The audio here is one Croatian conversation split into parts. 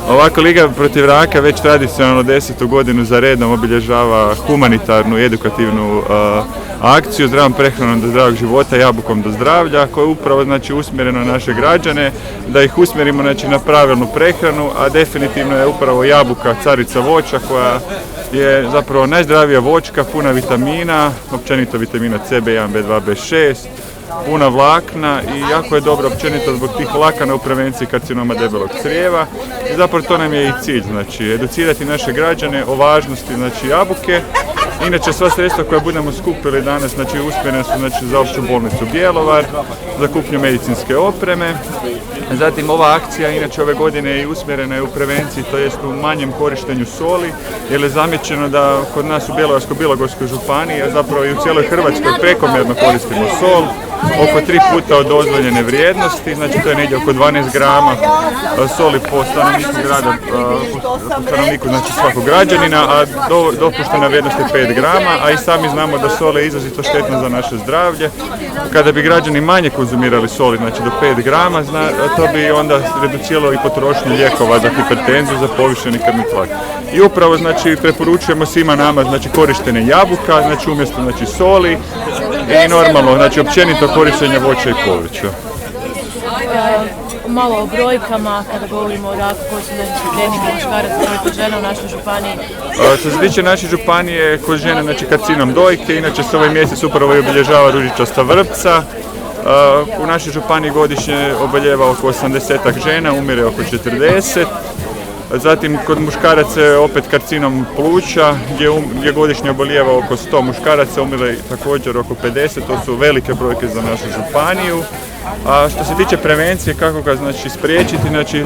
Ovako Liga protiv raka već tradicionalno 10. godinu za redom obilježava humanitarnu i edukativnu akciju Zdravom prehranom do zdravog života, jabukom do zdravlja, koja je upravo usmjerena na naše građane, da ih usmjerimo na pravilnu prehranu, a definitivno je upravo jabuka carica voća koja je zapravo najzdravija voćka, puna vitamina, općenito vitamina C, B1, B2, B6, puna vlakna i jako je dobro općenito zbog tih vlakana u prevenciji karcinoma debelog crijeva. I zapravo to nam je i cilj, educirati naše građane o važnosti jabuke. Inače sva sredstva koja budemo skupili danas usmjerena su za opću bolnicu Bjelovar, za kupnju medicinske opreme. Zatim ova akcija inače ove godine je usmjerena u prevenciji, to jest u manjem korištenju soli, jer je zamijećeno da kod nas u Bjelovarsko-bilogorskoj županiji, a zapravo i u cijeloj Hrvatskoj prekomjerno koristimo sol, oko 3 puta od dozvoljene vrijednosti, to je negdje oko 12 grama soli po stanovniku grada, po stanovniku svakog građanina, a dopuštena vrijednost je 5 grama, a i sami znamo da sol je izrazito štetna za naše zdravlje. Kada bi građani manje konzumirali soli, do 5 grama, to bi onda reduciralo i potrošnju lijekova za hipertenziju, za povišeni krvni tlak. I upravo preporučujemo svima nama korištenje jabuka, umjesto soli i normalno, općenito korištenje voća i povrća. Malo o brojkama, kada govorimo o raku, koji su treningi muškaraca kod žena u našoj županiji? Što se tiče naše županije, kod žene karcinom dojke, inače se ovaj mjesec upravo i obilježava ružičasta vrpca. U našoj županiji godišnje oboljeva oko 80 žena, umire oko 40. Zatim kod muškaraca je opet karcinom pluća gdje godišnje obolijeva oko 100 muškaraca, umire također oko 50, to su velike brojke za našu županiju. A što se tiče prevencije, kako ga spriječiti,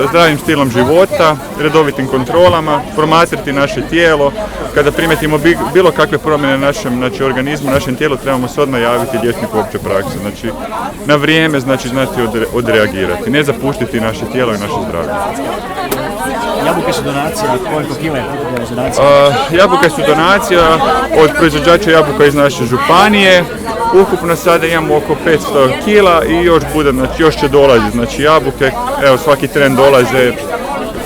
zdravim stilom života, redovitim kontrolama, promatrati naše tijelo. Kada primetimo bilo kakve promjene na našem organizmu, našem tijelu, trebamo se odmah javiti liječniku opće prakse. Na vrijeme znati odreagirati, ne zapuštiti naše tijelo i naše zdravlje. Jabuke su donacija, koliko kila je donacija? Jabuke su donacija od proizvođača jabuka iz naše županije. Ukupno sada imamo oko 500 kila i još bude, još će dolaziti jabuke, evo svaki tren dolaze,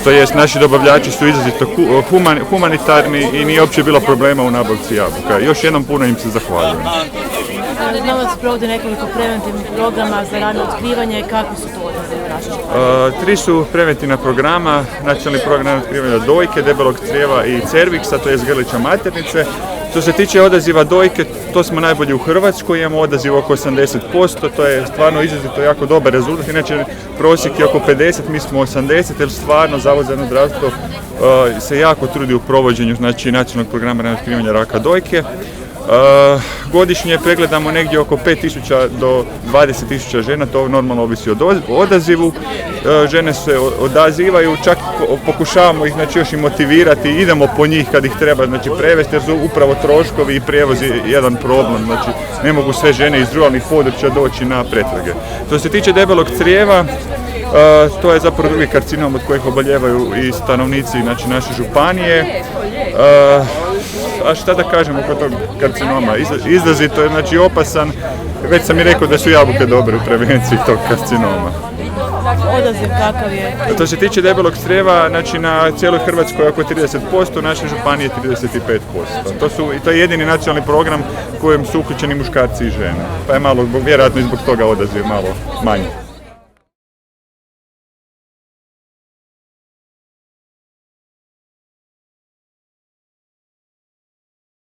to jest naši dobavljači su izrazito humanitarni i nije uopće bilo problema u nabavci jabuka. Još jednom puno im se zahvaljujem. Znamo da se provodi nekoliko preventivnih programa za rano otkrivanje, kakvi su to odazivi u našoj županiji? 3 su preventivna programa, nacionalni program otkrivanja dojke, debelog crijeva i cerviksa, to je grlića maternice. Što se tiče odaziva dojke, to smo najbolji u Hrvatskoj, imamo odaziv oko 80%, to je stvarno izrazito jako dobar rezultat, inače prosjek je oko 50, mi smo 80, jer stvarno Zavod za javno zdravstvo se jako trudi u provođenju nacionalnog programa rano otkrivanja raka dojke. Godišnje pregledamo negdje oko 5.000 do 20.000 žena, to normalno ovisi o odazivu. Žene se odazivaju, čak pokušavamo ih još i motivirati, idemo po njih kad ih treba prevesti, jer su upravo troškovi i prijevoz je jedan problem, ne mogu sve žene iz ruralnih područja doći na pretrage. Što se tiče debelog crijeva, to je zapravo drugi karcinom od kojih oboljevaju i stanovnici naše županije. A šta da kažem oko tog karcinoma? Izrazito je opasan, već sam i rekao da su jabuke dobre u prevenciji tog karcinoma. Odaziv kakav je? To se tiče debelog crijeva, na cijeloj Hrvatskoj oko 30%, u našoj županiji 35%. To je jedini nacionalni program kojem su uključeni muškarci i žene, pa je malo, vjerojatno i zbog toga odaziv malo manji.